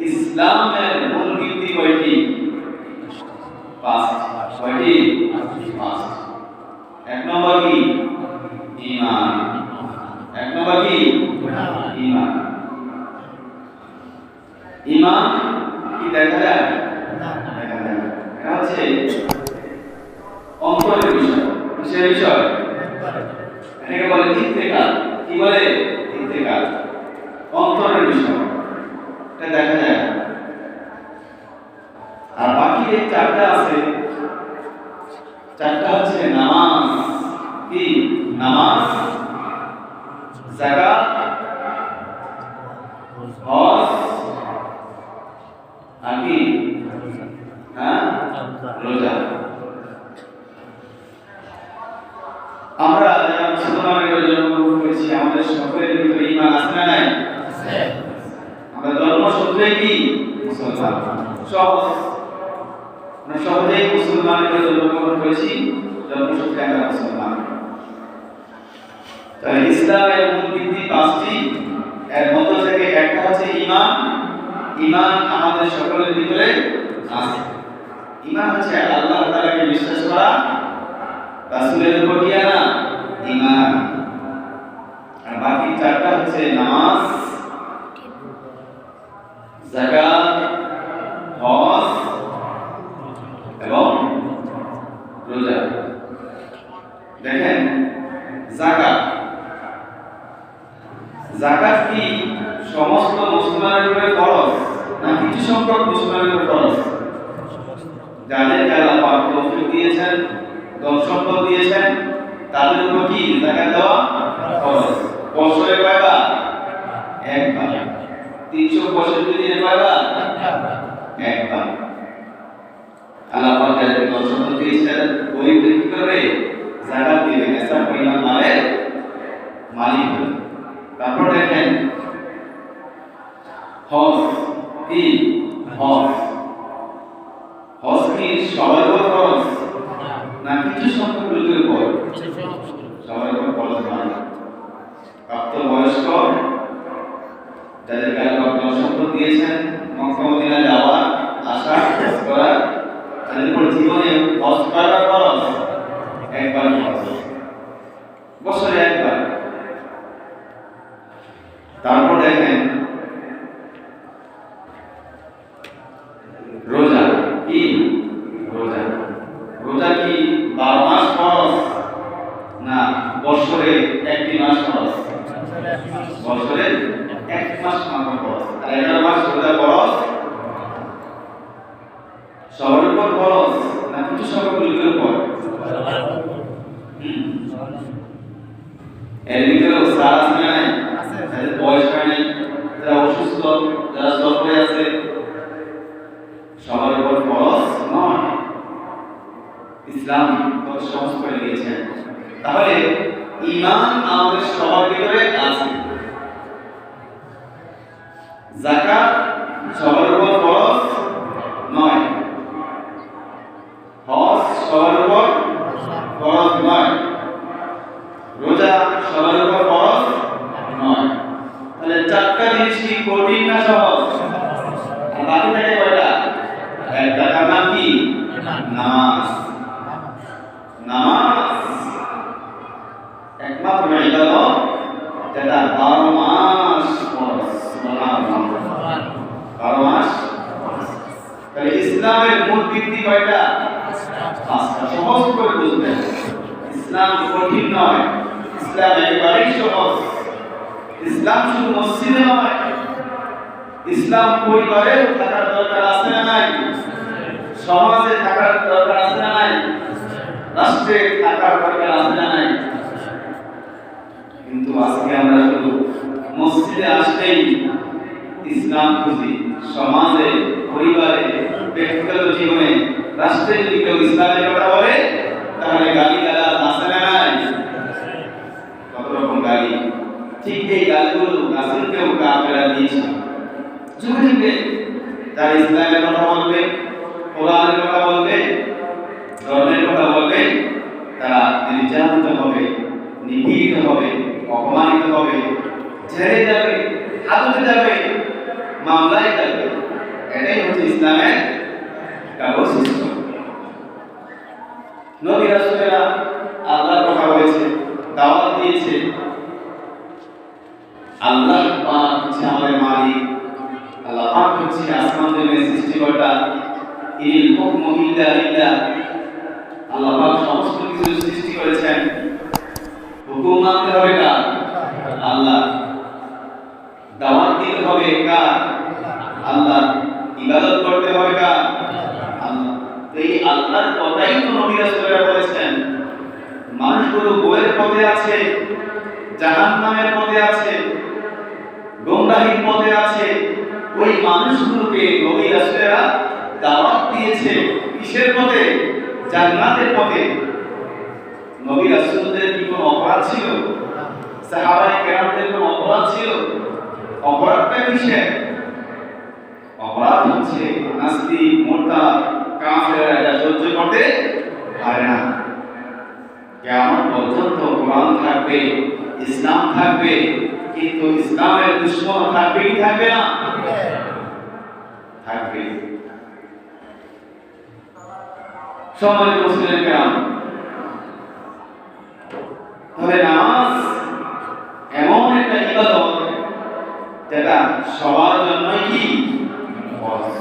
ইসলামের মূল ভিত্তি কয়টি? পাঁচটি। কয়টি? পাঁচটি। এক নম্বর কি? ঈমান। এক নম্বর কি? ঈমান। ঈমান কি দেখা যায়? দেখা যায়। এটা হচ্ছে অন্তরের বিষয়। কিসের বিষয়? এটাকে বলে ইত্তেকাদ। কি বলে? ইত্তেকাদ। অন্তরের বিষয়। এটা দেখা যায়। আর বাকি এই চারটা আছে, চারটা হচ্ছে নামাজ, কি? নামাজ, যাকাত, হজ, আর কি? রোজা। আমরা যারা মুসলমানের জন্মগ্রহণ করেছি, আমাদের সকলের ভিতরে ঈমান আছে না নাই? আমরা জন্মসূত্রে কি মুসলমান? আমরা সহজেই মুসলমানের জন্মগ্রহণ করেছি, জন্মসূত্রে আমরা মুসলমান। তাহলে ইসলামের মূল ভিত্তি পাঁচটি, এর মধ্যে থেকে একটা হচ্ছে ঈমান। ঈমান আমাদের সকলের ভিতরে আছে। ঈমান হচ্ছে আল্লাহ তাআলাকে বিশ্বাস করা, রাসূলের উপর কি আনা? ঈমান। আর বাকি চারটা হচ্ছে নামাজ, যাকাত, হজ এবং রোজা। দেখেন যাকাত, যাকাত কি সমস্ত মুসলমানের উপরে ফরজ না কিছু সংখ্যক মুসলমানের উপরে ফরজ? যাদেরকে আল্লাহ পাক তৌফিক দিয়েছেন, ধন সম্পদ দিয়েছেন, তাদের উপর কি যাকাত দেওয়া ফরজ। বছরে কয়বার? একবার। 365 দিনে কয়বার? একবার। আল্লাহ পাক যাদেরকে ধন সম্পদ দিয়েছেন, ওই কি করবে? যাকাত দিবে। নেশার পরিমাণ মালের মালিক হবে। তারপর দেখেন হজ কি? হজ, হজ কি সবার উপর ফরজ না কিছু সংখ্যক লোকের উপর? সবার উপর ফরজ নয়। প্রাপ্তবয়স্ক যাদেরকে আল্লাহ পাক সম্পদ দিয়েছেন, মক্কা মদিনা যাওয়া আসা করা, তাদের উপর জীবনে হজ করা ফরজ, একবার ফরজ, বছরে একবার। তারপর দেখেন রোজা কি? রোজা, রোজা কি 12 মাস ফরজ না বছরে একটি মাস ফরজ? বছরে এক মাস মাত্র ফরজ। আর 11 মাস রোজা ফরজ। সবার উপর ফরজ না কিছু সংখ্যক লোকের উপর? এর ভিতরে সারা আছে না নাই? যাদের বয়স হয় নাই, যারা অসুস্থ, যারা সফরে আছে, সবার উপর ফরজ নয়। ইসলাম কত সহজ করে দিয়েছেন। তাহলে ঈমান আমাদের সবার ভিতরে আছে। যাকাত সবার উপর ফরজ নয়। হজ সবার উপর ফরজ নয়। রোজা সবার উপর ফরজ নয়। তাহলে চারটা জিনিস কি কঠিন না সহজ? আর বাকি থাকে কয়টা? একটা। তার নাম কি? নামাজ। নামাজ একমাত্র ইবাদত যেটা 12 মাস ফরজ। সুবহানাল্লাহ, 12 মাস। তাহলে ইসলামের মূল ভিত্তি কয়টা? পাঁচটা। সহজ করে বুঝবেন। ইসলাম কঠিন নয়, ইসলাম একেবারেই সহজ। ইসলাম শুধু মসজিদে নয়, ইসলাম পরিবারেও থাকার দরকার আছে না নাই? সমাজে থাকার দরকার আছে না নাই? রাষ্ট্রে থাকার দরকার আছে না নাই? কিন্তু আজকে আমরা শুধু মসজিদে আসলেই ইসলাম খুঁজি, সমাজে, পরিবারে, ব্যক্তিগত জীবনে, রাষ্ট্রে যদি কেউ ইসলামের কথা বলে তাহলে গালি গালাজ আছে না নাই? কত রকম গালি। ঠিক এই গালিগুলো রাসূলকেও কাফেররা দিয়েছে। যুগে যুগে যারা ইসলামের কথা বলবে, কোরআনের কথা বলবে, ধর্মের কথা বলবে, তারা নির্যাতিত হবে, নিপীড়িত হবে, অপমানিত হবে, জেলে যাবে, হাজতে যাবে, মামলায় যাবে। এটাই হচ্ছে ইসলামের একটা বৈশিষ্ট্য। নবী রাসূলেরা আল্লাহর কথা বলেছে, দাওয়াত দিয়েছে। আল্লাহ পাক হচ্ছে আমাদের মালিক, আল্লাহ পাক হচ্ছে আসমান জমিনের সৃষ্টিকর্তা। ইল হুকমু ইল্লা লিল্লাহ, আল্লাহ পাক সমস্ত কিছু সৃষ্টি করেছেন। হুকুম মানতে হবে কার? আল্লাহ। দাওয়াত দিতে হবে কার? আল্লাহ। ইবাদত করতে হবে কার? আল্লাহ। এই আল্লাহর কথাই তো নবী রাসূলরা বলেছেন। মানুষগুলো গোয়ের পথে আছে, জাহান্নামের পথে আছে, গোমরাহির পথে আছে। ওই মানুষগুলোকে নবী রাসূলরা দাওয়াত দিয়েছে কিসের পথে? জান্নাতের পথে। নবী রাসূলদের কি কোনো অপরাধ ছিল? সাহাবায়ে কেরামদের কোনো অপরাধ ছিল? অপরাধটা কিসের? অপরাধ হচ্ছে নাস্তিক, মুরতাদ, কাফেররা এটা সহ্য করতে পারে না। কিয়ামত পর্যন্ত কোরআন থাকবে, ইসলাম থাকবে, কিন্তু ইসলামের দুশমন থাকবে কি থাকবে না? থাকবে। সম্মানিত মুসলিম কেরাম, তাহলে নামাজ এমন একটা ইবাদত যেটা সবার জন্যই কি ফরজ।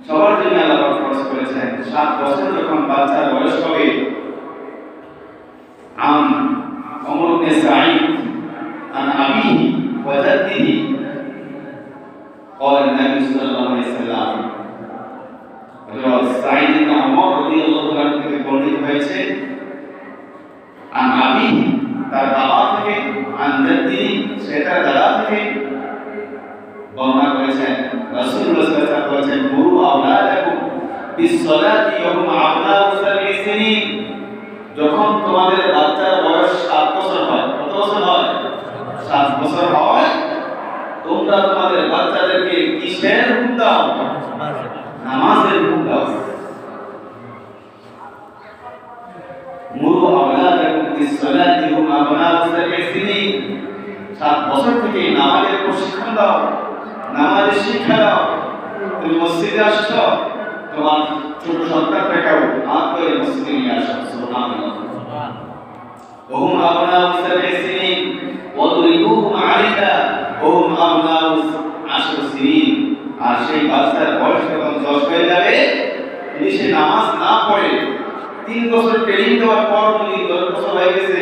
সবার জন্য আল্লাহ ফরজ করেছেন। 7 বছর যখন বাচ্চার বয়স হবে, ওমর ইবনে সাঈদ আন আবিহি ওয়া জাদ্দিহি قال النبي صلى الله عليه وسلم, সাঈদ ইবনে ওমর রাদিয়াল্লাহু আনহু থেকে বর্ণিত হয়েছে, আন আবিহি তার বাবা থেকে, আন জাদ্দিহি সে তার দাদা থেকে বর্ণনা করেছেন। রাসূলুল্লাহ সাল্লাল্লাহু আলাইহি ওয়াসাল্লাম বলেছেন, মুরু আওলাদাকুম বিস-সালাতি ওয়া হুম আবনাউ 7 সিনিন, যখন তোমাদের বাচ্চার বয়স 7 বছর হয়। কত বছর হয়? 7 বছর হয়। তোমরা তোমাদের বাচ্চাদেরকে কিসের হুকুম দাও? নামাজের হুকুম দাও। মুরু আওলাদাকুম বিস-সালাতি ওয়া হুম আবনাউ 7 সিনিন, 7 বছর থেকে নামাজের প্রশিক্ষণ দাও, নামাজের শিক্ষা দাও। তুমি মসজিদে আসছো, তোমার ছোট সন্তানটাকেও হাত ধরে মসজিদে নিয়ে আসো। সুবহানাল্লাহ। ওহুম আবনাউ 7 সিনিন ওয়াদরিবুহুম আলাইহা ওহুম আবনাউ 10 সিনিন, আর সেই বাচ্চার বয়স যখন 10 হয়ে যাবে, যদি সে নামাজ না পড়ে, 3 বছর ট্রেনিং দেওয়ার পর যদি 10 বছর হয়ে গেছে,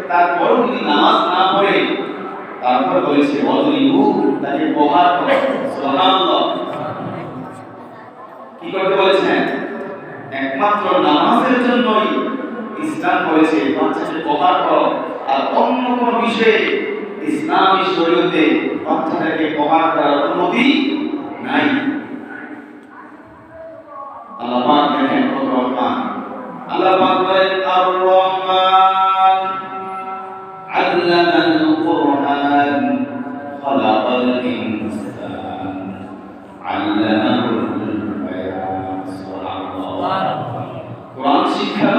তারপরও যদি নামাজ না পড়ে, তারপর বলেছে ওয়াদরিবু, তাকে প্রহার করো। সুবহানাল্লাহ। কি করতে বলেছেন? একমাত্র নামাজের জন্যই ইসলাম বলেছে বাচ্চাকে প্রহার করো, আর অন্য কোন বিষয়ে ইসলামী শরীয়তে বাচ্চাদেরকে প্রহার করার অনুমতি নাই। আল্লাহ পাক দেখেন কত রহমান। আল্লাহ পাক বলেন, আর রহমান আল্লামাল কুরআন খালাকাল ইনসান আল্লামাহুল বায়ান। সুবহানাল্লাহ। কোরআন শিক্ষা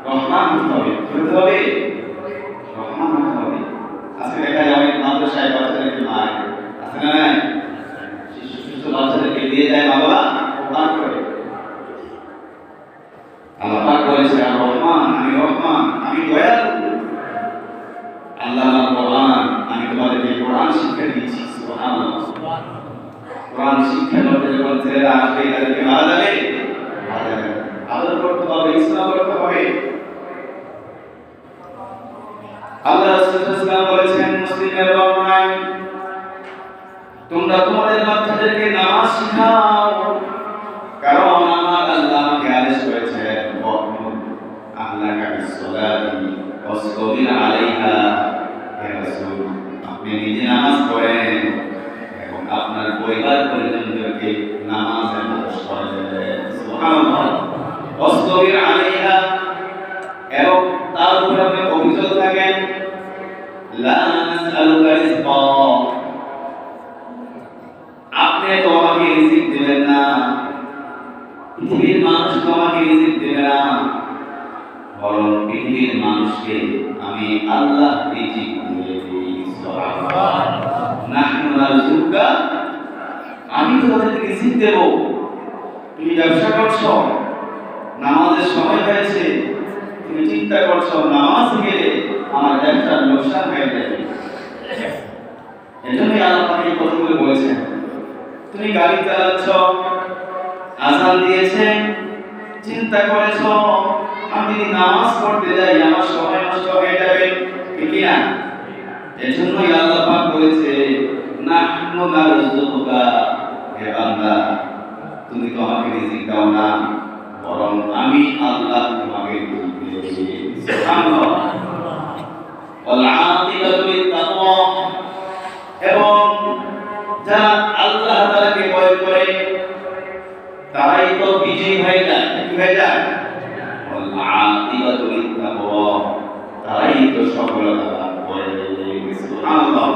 রহমান হতে হবে, রহমান হতে হবে। আজকে দেখা যায় অনেক মাদ্রাসায় বাচ্চাদেরকে মায় আছে না নাই? শিশু বাচ্চাদেরকে দিয়ে যায় মা বাবা প্রদান করে। আল্লাহ পাক বলেছে, আর রহমান, আমি রহমান, আমি দয়ালু। আল্লাহ কোরআন, আমি তোমাদেরকে কোরআন শিক্ষা দিয়েছি। সুবহানাল্লাহ। কোরআন শিক্ষা করতে যখন ছেলেরা আসবে, তাদেরকে মারা যাবে, আদর করতে হবে, ইসলাম করতে হবে। আল্লাহ রাসূল সাল্লাল্লাহু আলাইহি ওয়াসাল্লাম বলেছেন মুসলিমের বর্ণনায়, তোমরা তোমাদের বাচ্চাদেরকে নামাজ শিখাও, কারণ আমার আল্লাহ আমাকে আদেশ করেছেন, আল্লাহকা বিস-সালাতি ওয়াসতাবির আলাইহা। হে রাসূল, আপনি নিজে নামাজ পড়েন এবং আপনার পরিবার পরিজনদেরকে নামাজে আদেশ করেন। সুবহানাল্লাহ। ওয়াসতাবির আলাইহা, এবং তার উপরে আপনি অবিচল থাকেন। লা নাসআলুকা রিজকা, আপনি তো আমাকে রিজিক দেবেন না, পৃথিবীর মানুষ তো আমাকে রিজিক দেবে না, বরং পৃথিবীর মানুষকে আমি আল্লাহ রিজিক দিয়ে দিই। সুবহানাল্লাহ। নাহনু নারযুকা আমি তো তাদেরকে রিজিক দেব। তুমি ব্যবসা করছো, নামাজের সময় হয়েছে, তুমি চিন্তা করছো নামাজ গেলে আমার ব্যবসার লোকসান হয়ে যাবে। এজন্যই আল্লাহ পাক এই কথাগুলো বলেছেন। তুমি গাড়ি চালাচ্ছ, আযান দিয়েছে, চিন্তা করেছো আমি যদি নামাজ পড়তে যাই আমার সময় নষ্ট হয়ে যাবে, ঠিক না? এজন্যই আল্লাহ পাক বলেছে নাহনু নারযুকুকা, হে বান্দা তুমি তো আমাকে রিজিক দাও না, বরং আমি আল্লাহ তোমাকে রিজিক দিয়েছি। সুবহানাল্লাহ। ওয়াল আকিবাতু লিত-তাকওয়া, এবং যারা আল্লাহ তাআলাকে ভয় করে তারাই তো বিজয়ী হয়ে যায়। কি হয়ে যায়? ওয়াল আকিবাতু লিত-তাকওয়া, তারাই তো সফলতা লাভ করে। সুবহানাল্লাহ।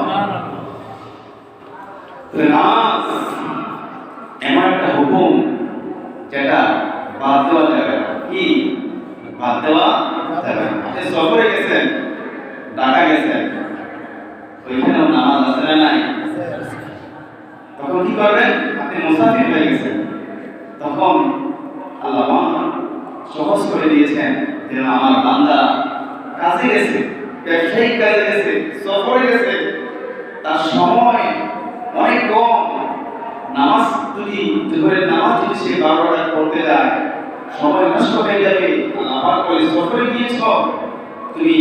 নামাজ এমন একটা হুকুম যেটা বাদ দেওয়া যাবে না। কি বাদ দেওয়া যাবে না? আপনি সফরে গেছেন, ঢাকা গেছেন, ওইখানেও নামাজ আছে না নাই? তখন কি করবেন? আপনি মুসাফির হয়ে গেছেন, তখন আল্লাহ সহজ করে দিয়েছেন যে আমার বান্দা কাজে গেছে, ব্যবসায়িক কাজে গেছে, সফরে গেছে, তার সময় অনেক কম। নামাজ যদি জোহরের নামাজ যদি সে 12 রাকাত পড়তে যায় সময় নষ্ট হয়ে যাবে। আল্লাহ পাক বলে সফরে গিয়েছ, তুমি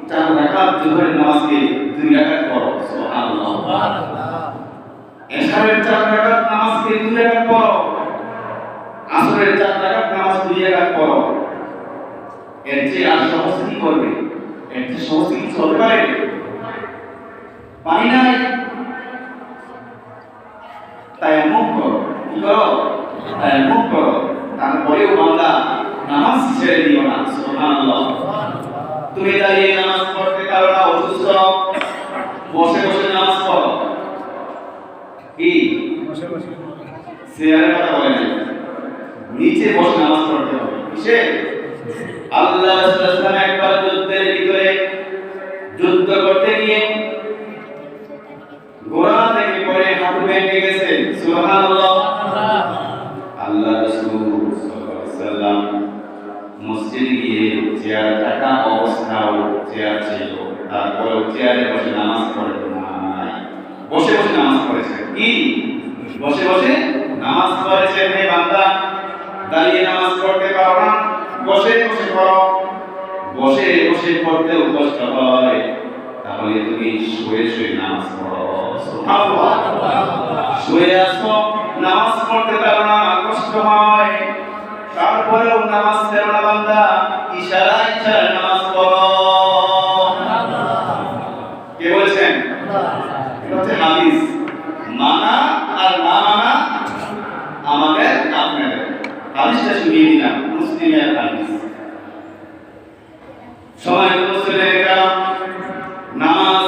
4 রাকাত জোহরের নামাজকে 2 রাকাত পড়ো। সুবহানাল্লাহ। এশারের 4 রাকাত নামাজকে 2 রাকাত পড়ো, আসরের 4 রাকাত নামাজ 2 রাকাত পড়ো। এর চেয়ে আর সহজ কি করবে? এর চেয়ে সহজ কি চলতে পারে? পারি নাই, তায়াম্মুম করো। কি করো? তায়াম্মুম করো। তারপরেও বান্দা নামাজ ছেড়ে দিও না। সুবহানাল্লাহ। তুমি দাঁড়িয়ে নামাজ পড়তে পারো না, অসুস্থ, বসে বসে নামাজ পড়ো। কি বসে বসে? চেয়ারের কথা বলে না, নিচে বসে নামাজ পড়তে হবে। কিসে? আল্লাহ রাসূল সাল্লাল্লাহু আলাইহি ওয়াসাল্লাম একবার যুদ্ধের ভিতরে যুদ্ধ করতে গিয়ে ঘোড়া থেকে পড়ে হাঁটু ভেঙে গেছে। সুবহানাল্লাহ। আল্লাহ রাসূল সাল্লাল্লাহু আলাইহি ওয়াসাল্লাম মসজিদে গিয়ে চেয়ার থাকা অবস্থাও চেয়ার ছিল, তারপরেও চেয়ারে বসে নামাজ পড়েন নাই, বসে বসে নামাজ পড়েছেন। কি বসে বসে নামাজ পড়েছেন? হে বান্দা, দাঁড়িয়ে নামাজ পড়তে পারো না, বসে বসে পড়ো। বসে বসে পড়তেও কষ্ট হয়, তাহলে তুমি শুয়ে শুয়ে নামাজ পড়ো। সুবহানাল্লাহ। শুয়ে আসো, নামাজ পড়তে পারো না, কষ্ট হয়, তারপরেও নামাজ ছেড়ো না বান্দা, ইশারায় ইশারায় নামাজ পড়ো। কে বলেছেন? এটা হচ্ছে হাদিস। মানা আর না মানা আমাদের আপনাদের। হাদিসটা শুনিয়ে দিলাম, মুসলিমের হাদিস। সম্মানিত মুসলিমের কেরাম, নামাজ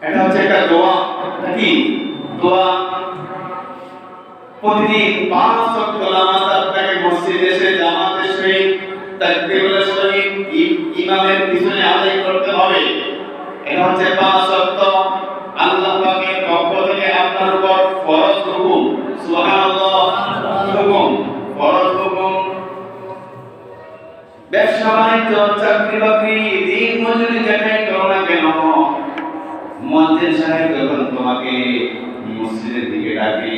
এটা হচ্ছে একটা দোয়া। এটা কি দোয়া? প্রতিদিন 5 ওয়াক্ত নামাজ আপনাকে মসজিদে এসে জামাতের সহিত তাকবীরের সহিত ইমামের পিছনে আদায় করতে হবে। এটা হচ্ছে 5 ওয়াক্ত আল্লাহ পাকের পক্ষ থেকে আপনার উপর ফরজ হুকুম। সুবহানাল্লাহ। হুকুম, ফরজ হুকুম। ব্যবসা বাণিজ্য, চাকরি বাকরি, দিন মজুরি যেটাই করো না কেন, মুয়াজ্জিন সাহেব যখন তোমাকে মসজিদের দিকে ডাকে,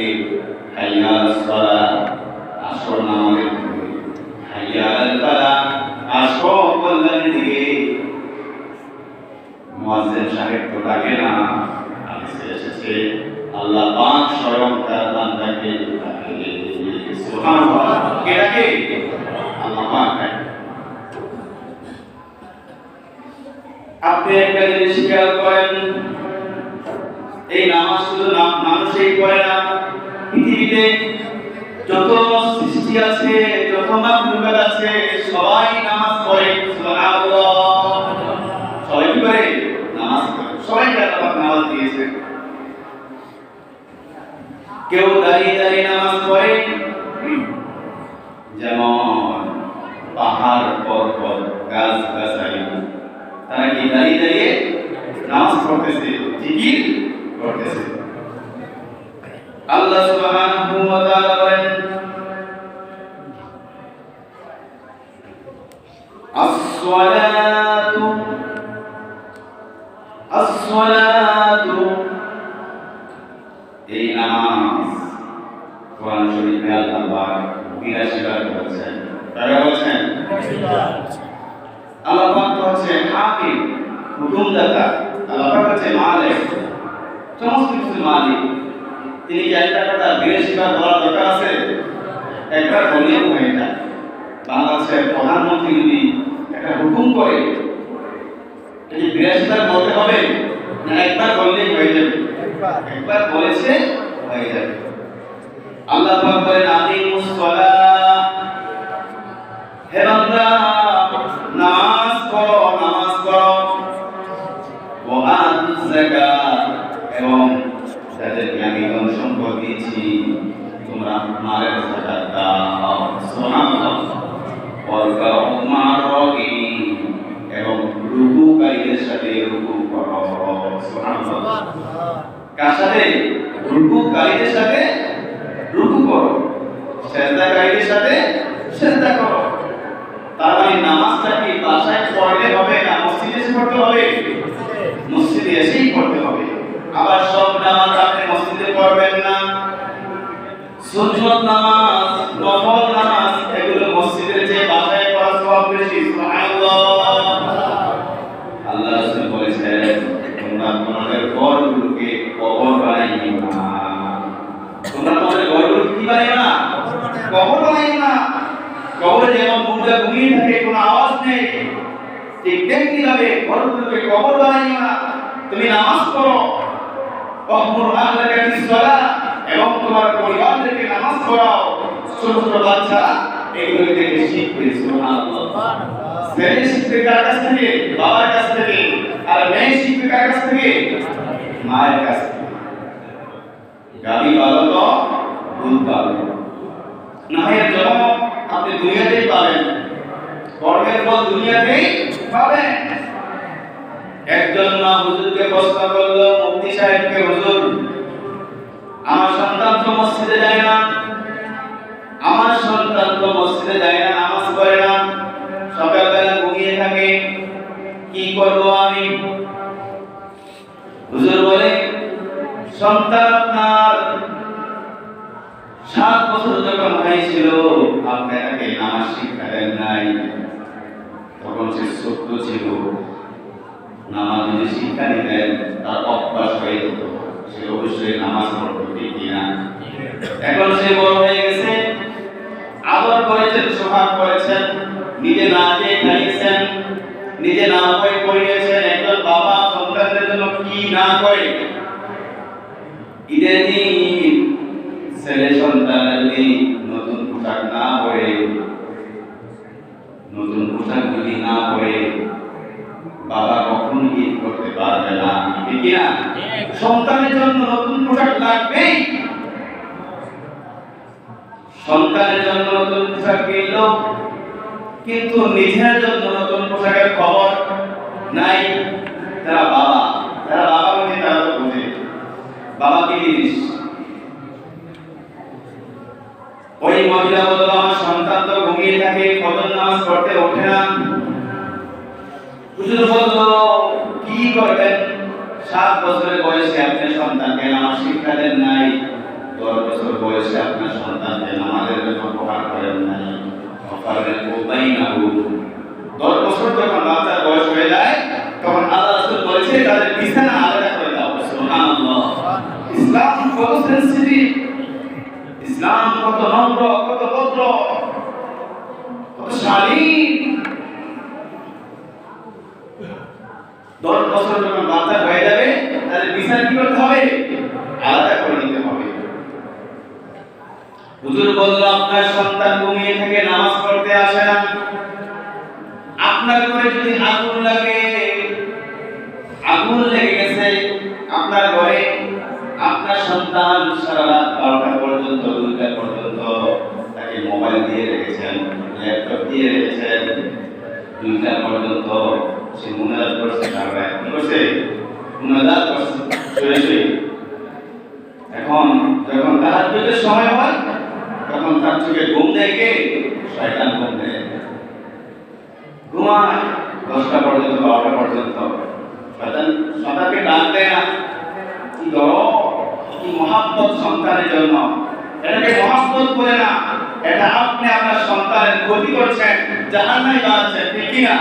হাইয়া আলাস সালাহ, আসর নামাজের দিকে, হাইয়া আলাল ফালাহ, আসর কল্যাণের দিকে, মুয়াজ্জিন সাহেব তো ডাকে না, হাদিসে এসেছে আল্লাহ পাক স্বয়ং তার বান্দাকে ডাকে। সুবহানাল্লাহ। কে ডাকে? আল্লাহ পাক ডাকে। আপনি একটা জিনিস খেয়াল করেন, এই নামাজ শুধু মানুষই পড়ে না, পৃথিবীতে যত সৃষ্টি আছে, যত মাখলুকাত আছে, সবাই নামাজ পড়ে। সুবহানাল্লাহ। সবাই কি করে? নামাজ পড়ে। সবাইকে আল্লাহ নামাজ দিয়েছে। কেউ দাঁড়িয়ে দাঁড়িয়ে নামাজ পড়ে, যেমন পাহাড়, পর্বত, গাছ গাছালি, তারা কি দাঁড়িয়ে দাঁড়িয়ে নামাজ পড়তেছে, জিকির করতেছে। আল্লাহ সুবহানাহু ওয়া তাআলা বলেন আসসালাতু এই নামাজ কোরআন শরীফে আল্লাহ পাক 82 বার বলেছেন। তারা বলেছেন আল্লাহ পাক হচ্ছে হাকিম, হুকুমদাতা, আল্লাহ পাক হচ্ছে মালিক, সমস্ত কিছুর মালিক। তিনি কি একটা কথা 82 বার বলার দরকার আছে? একবার বললেও হয়ে যায়। বাংলাদেশের প্রধানমন্ত্রী যদি একটা হুকুম করে এই 82 বার বলতে হবে না একবার বললেই হয়ে যাবে? একবার বলেছে হয়ে যাবে। আল্লাহ পাক বলেন আকিমুস সালাহ, হে বান্দা নামাজ পড়ো, নামাজ পড়ো, ওয়া আতুজ যাকাত, এবং তাদেরকে আমি ধন সম্পদ দিয়েছি, তোমরা মালের যাকাত দাও। সুবহানাল্লাহ। ওয়ারকাউ মা'আর রাকিঈন, এবং রুকুকারীদের সাথে রুকু করো। সুবহানাল্লাহ। কার সাথে? রুকুকারীদের সাথে রুকু করো, সিজদাকারীদের সাথে সিজদা করো। তার মানে নামাজটা কি বাসায় পড়লে হবে না মসজিদে এসে পড়তে হবে? মসজিদে এসেই পড়তে হবে। আবার সব নামাজ আপনি মসজিদে পড়বেন না। সুন্নাত নামাজ, নফল নামাজ এগুলো মসজিদের চেয়ে বাসায় পড়া সওয়াব বেশি। সুবহানাল্লাহ। আল্লাহ রাসূল বলেছেন তোমরা তোমাদের ঘরগুলোকে কবর বানাইও না। তোমরা তোমাদের ঘরগুলোকে কি বানাইও না? কবর বানাইও না। কবরে যেমন মুর্দা ঘুমিয়ে থাকে, কোনো আওয়াজ নেই, ঠিক তেমনি ভাবে ঘরগুলোকে কবর বানাইও না। তুমি নামাজ পড়ো, ওয়াহমুর আহলাকা বিস-সালাহ, এবং তোমার পরিবারকে নামাজ পড়াও। ছোট ছোট বাচ্চা এগুলো থেকে শিখবে। সুবহানাল্লাহ। ছেলে শিখবে কার কাছ থেকে? বাবার কাছ থেকে। আর মেয়ে শিখবে কার কাছ থেকে? মায়ের কাছ থেকে। গাবি ভালো তো দুধ ভালো না, এর জন্ম আপনি দুনিয়াতেই পাবেন, কর্মের ফল দুনিয়াতেই পাবেন। একজন মা হুজুরকে প্রশ্ন করলো, মুফতি সাহেবকে, হুজুর আমার সন্তান তো মসজিদে যায় না, আমার সন্তান তো মসজিদে যায় না, নামাজ পড়ে না, সকালবেলা ঘুমিয়ে থাকে, কি করব আমি? হুজুর বলে সন্তান আপনার 7 বছর যখন হয়েছিল আপনি তাকে নামাজ শিক্ষা দেন নাই, তখন সে ছোট্ট ছিল, নামাজ যদি শিক্ষা দিতেন তার অভ্যাস হয়ে যেত, সে অবশ্যই নামাজ পড়তো, ঠিক কিনা? এখন সে বড় হয়ে গেছে, আদর করেছেন, সোহাগ করেছেন, নিজে না খেয়ে খাইয়েছেন, নিজে না হয়ে পড়িয়েছেন। একজন বাবা সন্তানদের জন্য কি না করে? ঈদের দিন ছেলে সন্তান যদি নতুন পোশাক না পরে, নতুন পোশাক যদি না পরে, বাবা কখন ঈদ করতে পারবে না, ঠিক কিনা? সন্তানের জন্য নতুন পোশাক লাগবেই। সন্তানের জন্য নতুন পোশাক কিনল, কিন্তু নিজের জন্য নতুন পোশাকের খবর নাই। তারা বাবা বলতে তারা তো বোঝে বাবা কি জিনিস। ওই মহিলা বলল আমার সন্তান তো ঘুমিয়ে থাকে, ফজর নামাজ পড়তে ওঠে না। হুজুর বলল কি করবেন? 7 বছরের বয়সে আপনি সন্তানকে নামাজ শিক্ষা দেন নাই, 10 বছর বয়সে আপনার সন্তানকে নামাজের জন্য প্রহার করেন নাই। 10 বছর যখন বাচ্চার বয়স হয়ে যায় তখন আল্লাহ রাসূল বলেছে তাদের বিছানা আলাদা করে দাও। সুবহানাল্লাহ। ইসলাম কত সেনসিটিভ, ইসলাম কত নম্র, কত ভদ্র, কত শালীন। 10 বছর যখন বাচ্চা হয়ে যাবে তাদের বিছানা কি করতে হবে? আলাদা করে নিতে হবে। হুজুর বলল আপনার সন্তান ঘুমিয়ে থেকে নামাজ পড়তে আসে না, আপনার ঘরে যদি আগুন লাগে, আগুন লেগে গেছে আপনার ঘরে, আপনার সন্তান সারা রাত 12টা পর্যন্ত, 2টা পর্যন্ত তাকে মোবাইল দিয়ে রেখেছেন, ল্যাপটপ দিয়ে রেখেছেন, 2টা পর্যন্ত সে মুনাজাত করছে, তারপরে কি করছে? মুনাজাত করছে শুয়ে শুয়ে। এখন এখন যখন তাহাজ্জুদের সময় হয় তখন তার চোখে ঘুম দেয় কে? শয়তান ঘুম দেয়, ঘুমায় 10টা পর্যন্ত 12টা পর্যন্ত। শয়তানকে ডাক দেয় না, কি ধরো, কি মহাব্বত সন্তানের জন্য, এটাকে মহাব্বত করে না, এটা আপনি আপনার সন্তানের ক্ষতি করছেন, জাহান্নামে বানাচ্ছেন, ঠিক কিনা?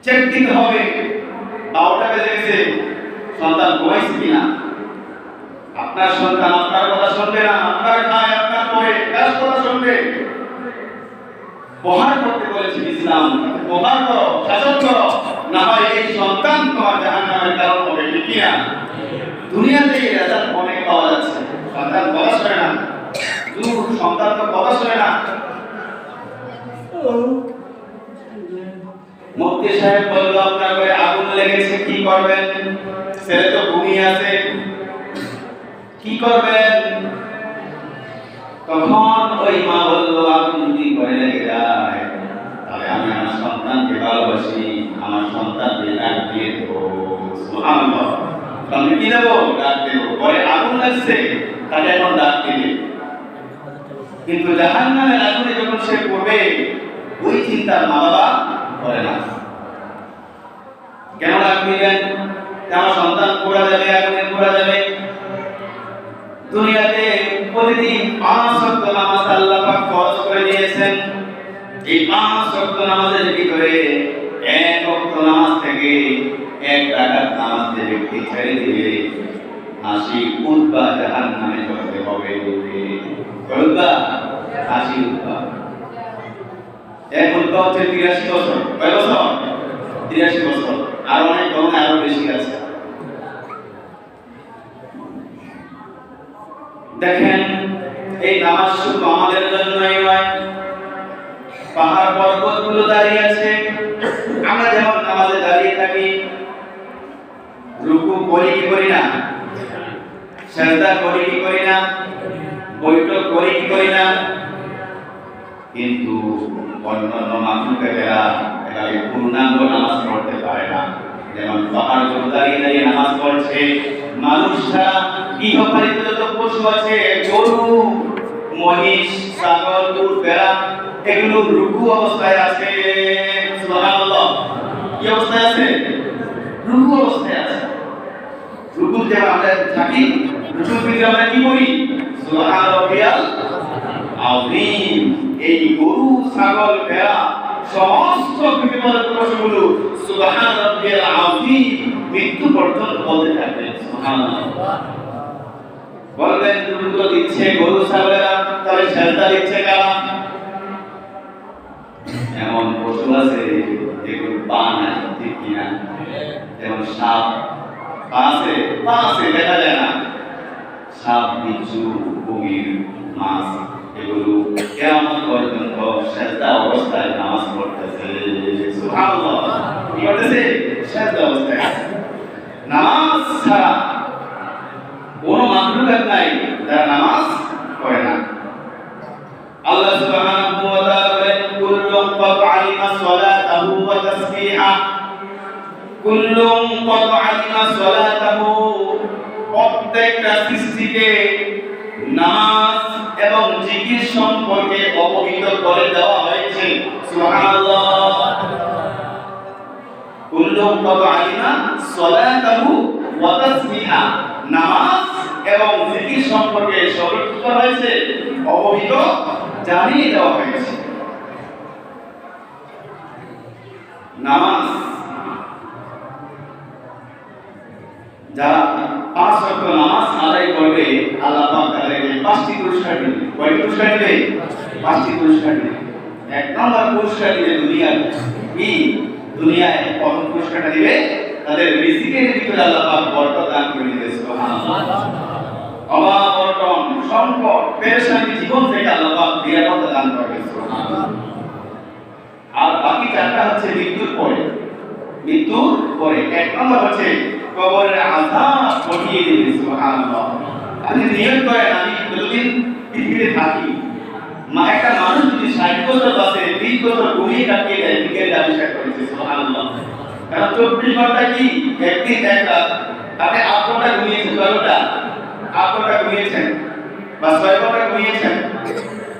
চেক দিতে হবে 12টা বেজে গেছে, সন্তান ঘুমাইছে কিনা। আপনার সন্তান আপনার কথা শুনবে না, আপনার খায় আপনার পরে কার কথা শুনবে। প্রহার করতে বলেছে ইসলাম, প্রহার করো, শাসন করো, না হয় এই সন্তান তোমার জাহান্নামের কারণ হবে, ঠিক কিনা? দুনিয়াতে রেজাল্ট অনেক পাওয়া যাচ্ছে, সন্তান কথা শোনে না, সন্তান তো কথা শোনে না। মুফতি সাহেব বলল আপনার ঘরে আগুন লেগেছে, কি করবেন? ছেলে তো ঘুমিয়ে আছে, কি করবেন? তখন ওই মা বলল, আগুন যদি ঘরে লেগে যায় তাহলে আমি আমার সন্তানকে ভালোবাসি, আমার সন্তানকে ডাক দিয়ে দেবো। সুবহানাল্লাহ, আমি কি দেবো? ডাক দেবো। ঘরে আগুন লাগছে, তাহলে এখন ডাক দিবে। কিন্তু জাহান্নামের আগুনে যখন সে পড়বে, ওই চিন্তা মা বাবা করে না। কেন ডাক দিবেন? আমার সন্তান পোড়া যাবে, আগুনে পোড়া যাবে। দুনিয়াতে প্রতিদিন 5 ওয়াক্ত নামাজ আল্লাহ পাক ফরজ করে দিয়েছেন। এই 5 ওয়াক্ত নামাজের ভিতরে 1 ওয়াক্ত নামাজ থেকে 1 রাকাত নামাজ যে ব্যক্তি ছেড়ে দিবে, 80 উতবা জাহান্নামে যেতে হবে। উতবা 80 উতবা, 1 উতবা হচ্ছে 83 বছর। কয় বছর? 83 বছর। আর অনেক ধরনের আরো বেশি আছে। দেখেন, এই নামাজ শুধু আমাদের জন্যই নয়, পাহাড় পর্বতগুলো দাঁড়িয়ে আছে, আমরা যেমন নামাজে দাঁড়িয়ে থাকি, রুকু করি কি করি না, সিজদা করি কি করি না, বৈঠক করি কি করি না, কিন্তু অন্যান্য মাখলুকেরা এভাবে পূর্ণাঙ্গ নামাজ পড়তে পারে না। যেমন পাহাড়গুলো দাঁড়িয়ে দাঁড়িয়ে নামাজ পড়ছে, মানুষ ছাড়া গৃহপালিত যত পশু আছে, গরু, মহিষ, ছাগল, উট, ভেড়া, এগুলো রুকু অবস্থায় আছে। সুবহানাল্লাহ, কি অবস্থায় আছে? রুকু অবস্থায় আছে। রুকুতে আমরা থাকি, রুকুতে আমরা কি করি? সুবহান রাব্বিয়াল আযীম। এই গরু, ছাগল, ভেড়া, সমস্ত গৃহপালিত পশুগুলো সুবহান রাব্বিয়াল আযীম মৃত্যু পর্যন্ত বলতে থাকবে। সুবহানাল্লাহ, বলবেন রুকু দিচ্ছে গরু ছাগলেরা, তাহলে সিজদা দিচ্ছে কারা? এমন পশু আছে যেগুলো পা নাই, ঠিক কিনা? যেমন সাপ, পা আছে দেখা যায় না। সাপ, বিচ্ছু, কুমির, মাছ, এগুলো কিয়ামত পর্যন্ত সিজদা অবস্থায় নামাজ পড়তেছে। সুবহানাল্লাহ, কি করতেছে? সিজদা অবস্থায় নামাজ ছাড়া কোনো মাখলুকাত নাই যারা নামাজ পড়ে না। আল্লাহ সুবহানাহু ওয়া তাআলা বলেন, কুল্লুম ক্বাদ আলিমা সালাতাহু ওয়া তাসবিহা, কুল্লুম ক্বাদ আলিমা সালাতাহু, প্রত্যেকটা সৃষ্টিকে নামাজ এবং জিকির সম্পর্কে অবহিত করে দেওয়া হয়েছে। সুবহানাল্লাহ, কুল্লুম ক্বাদ আলিমা সালাতাহু ওয়া তাসবিহা, নামাজ এবং জিকির সম্পর্কে সর্বত্র হয়েছে, অবহিত জানিয়ে দেওয়া হয়েছে। নামাজ যারা 5 ওয়াক্ত নামাজ আদায় করবে, আল্লাহ পাক তাদেরকে 5টি পুরস্কার দিবেন। কয়টি পুরস্কার দিবেন? 5টি পুরস্কার দিবেন। 1 নম্বর পুরস্কার দিবে দুনিয়ায় প্রথম পুরস্কারটা দিবে তাদের রিজিকের ভিতরে আল্লাহ পাক বরকত দান করে দিবে। সুবহানাল্লাহ, অভাব অনটন সংকট পেরেশানি জীবন থেকে আল্লাহ পাক নিরাপত্তা দান করবে। সুবহানাল্লাহ। আর বাকি 4টা হচ্ছে মৃত্যুর পরে। 1 নম্বর হচ্ছে কবরের আযাব কঠিয়ে দিবে। সুবহানাল্লাহ, আপনি নিয়ত করেন আমি যতদিন পৃথিবীতে থাকি, একটা মানুষ যদি 60 বছর বাঁচে, 30 বছর ঘুমিয়ে কাটিয়ে দেয়, বিজ্ঞানীরা আবিষ্কার করেছে। সুবহানাল্লাহ, কারণ 24 ঘন্টা কি একদিন এক রাত, আপনি 8 ঘন্টা ঘুমিয়েছেন, 12টা 8 ঘন্টা ঘুমিয়েছেন বা 6 ঘন্টা ঘুমিয়েছেন,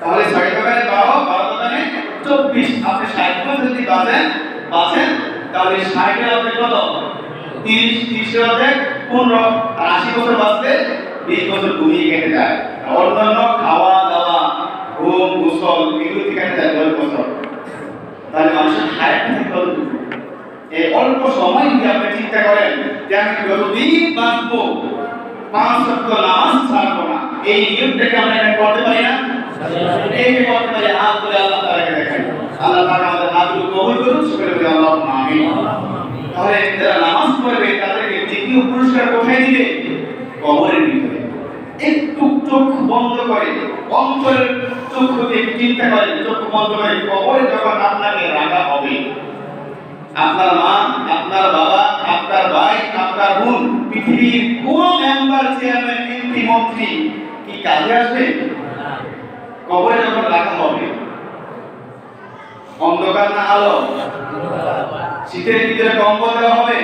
তাহলে 6 দোকানে 12, 12 দোকানে 24, আপনি 60 বছর যদি বাঁচেন তাহলে 60 এর অর্ধেক কত? 30, 30 এর অর্ধেক 15, আর 80 বছর বাঁচলে 20 বছর ঘুমিয়ে কেটে যায়। অন্যান্য খাওয়া দাওয়া, ঘুম, গোসল এগুলো থেকে কেটে যায় 10 বছর। তাহলে মানুষের হায়াত থাকে কতটুকু? এই অল্প সময় যদি আপনি চিন্তা করেন যে আমি যতদিন বাঁচবো 5 ওয়াক্ত নামাজ ছাড়বো না, এই নিয়মটাকে আমরা এখানে করতে পারি না? এই যে করতে পারি, হাত তুলে আল্লাহ তাআলাকে দেখাই। আল্লাহ তাআলা আমাদের হাতগুলো কবুল করুন, সকলে বলি আল্লাহুম্মা আমিন। তাহলে যারা নামাজ পড়বে তাদেরকে দ্বিতীয় পুরস্কার কোথায় দিবে? কবরের ভিতরে। একটু চোখ বন্ধ করে, অন্তরের চোখ দিয়ে চিন্তা করে, চোখ বন্ধ করে কবরে যখন আপনাকে রাখা হবে, আপনার মা, আপনার বাবা, আপনার ভাই, আপনার বোন, পৃথিবীর কোন মেম্বার, চেয়ারম্যান, এমপি, মন্ত্রী কি কাজে আসবে? কবরে যখন রাখা হবে, অন্ধকার না আলো? শীতের ভিতরে কম্বল দেওয়া হবে,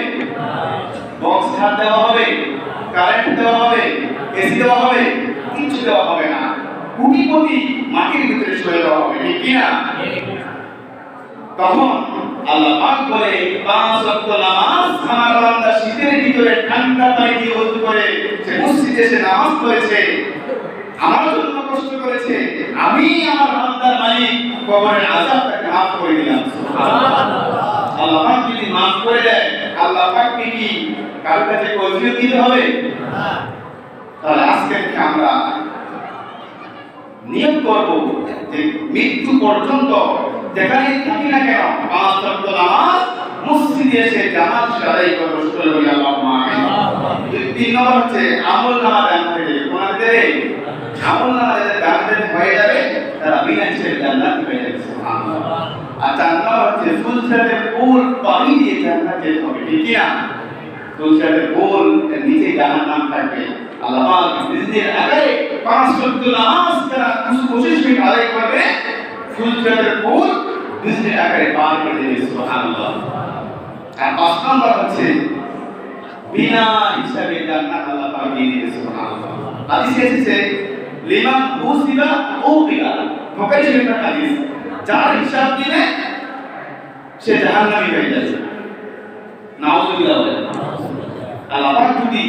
বক্স খাট দেওয়া হবে, কারেন্ট দেওয়া হবে, এসি দেওয়া হবে? কিছু দেওয়া হবে না। কোটিপতি মাটির ভিতরে শুয়ে দেওয়া হবে, ঠিক কিনা? তখন আল্লাহ পাক বলে 5 ওয়াক্ত নামাজ আমার বান্দা শীতের ভিতরে ঠান্ডা পানি দিয়ে ওযু করে সে মসজিদে এসে নামাজ পড়েছে, আমার জন্য কষ্ট করেছে, আমি আমার বান্দার মালিক কবরের আযাবটাকে মাফ করে দিলাম। সুবহানাল্লাহ। আল্লাহ পাক যদি মাফ করে দেয়, আল্লাহ পাককে কি কার কাছে কৈফিয়ত দিতে হবে? না। তাহলে আজকে থেকে আমরা নিয়ম করব যে মৃত্যু পর্যন্ত যেখানে থাকি না কেন 5 ওয়াক্ত নামাজ মসজিদে এসে জামাত আদায় করব। সকলে বলি আল্লাহুম্মা আমিন। 3 নম্বর হচ্ছে আমলনামা দান করে দেবে। কোন দেবে? আমলনামা যাদের দান দেবে হয়ে যাবে, তারা বিনা হিসেবে জান্নাতি হয়ে যাবে। সুবহানাল্লাহ। আর 4 নম্বর হচ্ছে ফুলসেটের ফুল পানি দিয়ে জান্নাত যেতে হবে, ঠিক কি না? ফুলসেটের ফুল এর নিচে জাহান্নাম থাকবে। আল্লাহ পাক রিজিকের আগে 5 ওয়াক্ত নামাজ যারা কোশিশ করে আদায় করবে, ফুলসেটের ফুল রিজিকের আগে পার করে দেবে। সুবহানাল্লাহ। আর 5 নম্বর হচ্ছে বিনা হিসাবে জান্নাত আল্লাহ পাক দিয়ে দিবে। সুবহানাল্লাহ। হাদিসে এসেছে লিমান হুসিবা উকিলা, বুখারী শরীফের হাদিস, যার হিসাব দিলে সে জাহান্নামী হয়ে যাবে। নাউযুবিল্লাহ। আল্লাহ পাক যদি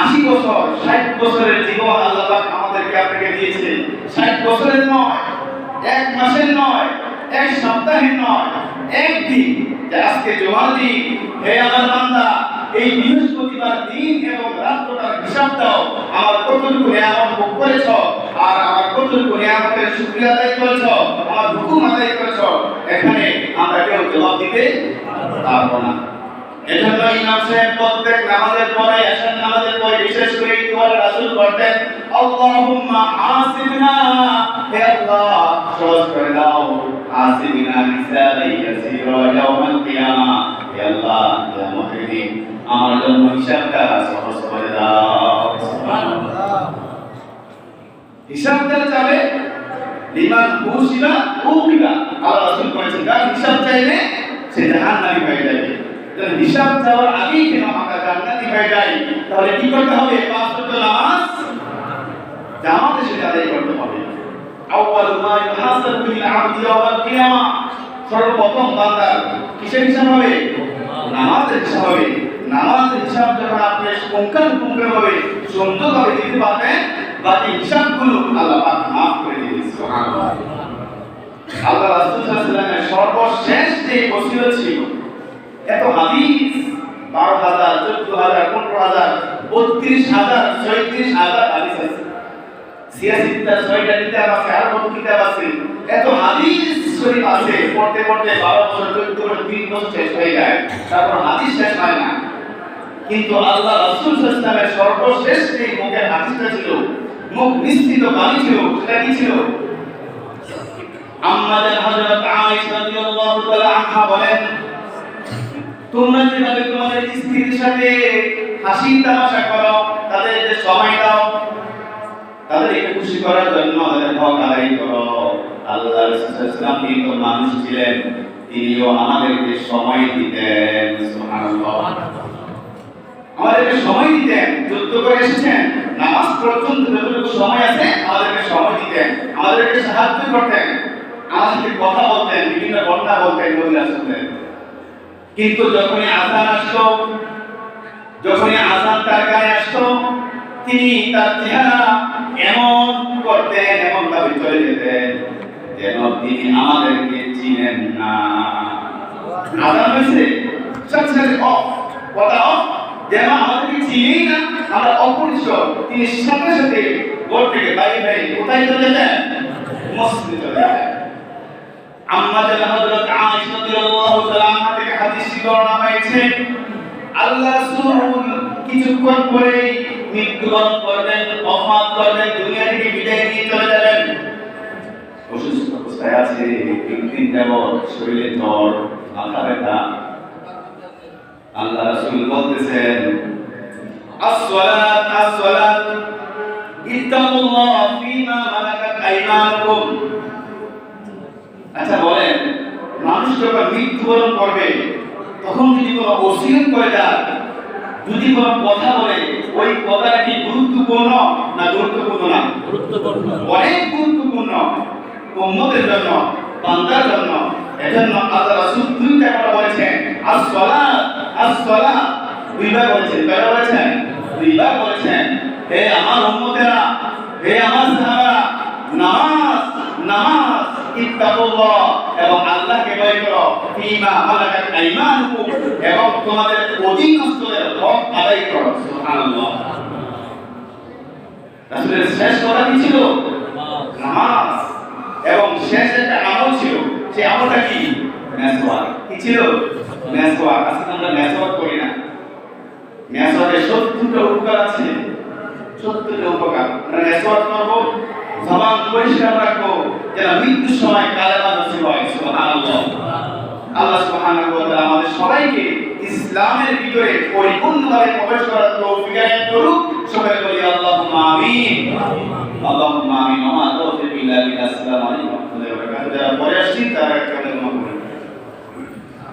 80 বছর 60 বছরের জীবন আল্লাহ পাক আমাদেরকে আপনাকে দিয়েছে, 60 বছরের নয়, 1 মাসের নয়, 1 সপ্তাহের নয়, একদিন, যে আজকে জুমার দিন, হে আমার বান্দা এই বৃহস্পতিবার দিন এবং রাতটার হিসাব দাও, আমার কতটুকু নিয়ামত ভোগ করেছ আর আমার কতটুকু নিয়ামতের শুকরিয়া আদায় করেছ, আমার হুকুম আদায় করেছ। এখানে আমরা কেউ জবাব দিতে পারবো না। এজন্য ইমাম সাহেব প্রত্যেক নামাজের পরে, এশার নামাজের পরে বিশেষ করে দোয়া রাসূল করতেন, আল্লাহুম্মা হাসিবনা, হে আল্লাহ সহজ করে দাও, হাসিবনা হিসাবাই ইয়াসীরা ইয়াউমাল কিয়ামা, হে আল্লাহ কিয়ামতের দিন আমার জন্য হিসাবটা সহজ করে দাও। সুবহানাল্লাহ। হিসাবটা চাবে লিমান হুসিবা উকিলা, আল্লাহ রাসূল বলেছেন যার হিসাব চাইলে সে জাহান্নামী হয়ে যাবে। যদি হিসাব চাওয়ার আগেই কেন আমরা জান্নাতি হয়ে যাই, তাহলে কি করতে হবে? 5 ওয়াক্ত নামাজ জামাতে সেটা আদায় করতে হবে। আউয়ালু মা ইউহাসাবু বিল আবদি ইয়াওমাল কিয়ামা, সর্বপ্রথম বান্দার কিসের হিসাব হবে? নামাজের হিসাব হবে। নামাজের হিসাব যখন আপনি পুঙ্খানুপুঙ্খভাবে সুন্দরভাবে দিতে পারবেন, বাকি হিসাবগুলো আল্লাহ পাক মাফ করে দিবেন। সুবহানাল্লাহ। আল্লাহ রাসূল সাল্লাল্লাহু আলাইহি ওয়াসাল্লামের সর্বশেষ যে ওসিয়ত ছিল, এত হাদিস 12,000, 14,000, 15,000, 32,000, 36,000 হাদিস আছে। সিয়াসিত্তা 6টা কিতাব আছে, আর কত কিতাব আছে, এত হাদিস শরীফ আছে, পড়তে পড়তে 12 বছর, 14 বছর, 3 বছর শেষ হয়ে যায়, তারপর হাদিস শেষ হয় না। কিন্তু আল্লাহ রাসূল সাল্লাল্লাহু আলাইহি ওয়াসাল্লামের সর্বশেষ যে মুখের হাদিসটা ছিল, মুখ নিশ্চিত বাণী ছিল, সেটা কি ছিল? আম্মাজান হযরত আয়েশা রাদিয়াল্লাহু তাআলা আনহা বলেন, তোমরা যেভাবে তোমাদের স্ত্রীর সাথে হাসি তামাশা করো, তাদেরকে সময় দাও, তাদেরকে খুশি করার জন্য তাদের হক আদায় করো। আল্লাহ রাসূল সাল্লাল্লাহু আলাইহি ওয়াসাল্লাম তিনি তো মানুষ ছিলেন, তিনিও আমাদেরকে সময় দিতেন। সুবহানাল্লাহ। আমাদেরকে সময় দিতেন। যুদ্ধ করে এসেছেন, নামাজ পর্যন্ত যতটুকু সময় আছে আমাদেরকে সময় দিতেন, আমাদেরকে সাহায্য করতেন, আমাদের সাথে কথা বলতেন, বিভিন্ন ঘটনা বলতেন, নবী রাসূলদের। কিন্তু যখনই আযান আসতো, যখনই আযান তার গায়ে আসতো, তিনি তার চেহারা এমন করতেন, এমন ভাবে চলে যেতেন যেন তিনি আমাদেরকে চিনেন না। আযান হয়েছে, সাথে সাথে অফ, কথা অফ, যেন আমাদেরকে চিনেই না, আমরা অপরিচিত। তিনি সাথে সাথে ঘর থেকে বাইরে কোথায় চলে যেতেন? মসজিদে চলে যেতেন। আম্মা জান হযরত আয়েশা রাদিয়াল্লাহু তাআলা আনহা থেকে হাদিস বর্ণনা হয়েছে, আল্লাহ রাসূল কিছুক্ষণ পরেই মৃত্যুবরণ করবেন, ওফাত করবেন, দুনিয়া থেকে বিদায় নিয়ে চলে যাবেন। অসুস্থ অবস্থায় আছে, তিন যাবৎ শরীরে জ্বর, মাথা ব্যথা। আল্লাহ রাসূল বলতেছেন, আসসালাত আসসালাত ইত্তাকুল্লাহ ফীমা মালাকাত আইমানুকুম। আচ্ছা বলেন, মানুষ যখন মৃত্যুবরণ করবে তখন যদি কোনো ওসিয়ত করে যায়, যদি কোনো কথা বলে, ওই কথাটা কি গুরুত্বপূর্ণ না গুরুত্বপূর্ণ না? গুরুত্বপূর্ণ, অনেক গুরুত্বপূর্ণ উম্মতের জন্য, বান্দার জন্য। এজন্য আল্লাহ রাসূল দুইটা কথা বলেছেন, আসসালাত আসসালাত, দুইবার বলেছেন। কয়বার বলেছেন? দুইবার বলেছেন। হে আমার উম্মতেরা, হে আমার সাহাবারা, নামাজ নামাজ, ইত্তাকুল্লাহ, এবং আল্লাহকে ভয় করো, ফীমা মালাকাত আইমানুকুম, এবং তোমাদের অধীনস্থদের হক আদায় করো। সুবহানাল্লাহ। রাসূলের শেষ কথা কি ছিল? নামাজ। এবং শেষ একটা আমল ছিল, সেই আমলটা কি? মেসওয়াক। কি ছিল? মেসওয়াক। আজকে আমরা মেসওয়াক করি না। মেসওয়াকের 70টা উপকার আছে, 70টা উপকার। আমরা মেসওয়াক করব, জবান পরিষ্কার রাখবো, যেন মৃত্যুর সময় কালেমা নসিব হয়। সুবহানাল্লাহ। আল্লাহ সুবহানাহু ওয়া তাআলা আমাদের সবাইকে ইসলামের ভিতরে পরিপূর্ণভাবে প্রবেশ করার তৌফিক দান করুক। সবাই বলি আল্লাহুম্মা আমিন। আল্লাহুম্মা আমিন। ওয়া মা তাওফীক ইল্লা বিল্লাহ। আসসালামু আলাইকুম ওয়া রাহমাতুল্লাহি ওয়া বারাকাতুহু। যারা পরে আসছেন তারা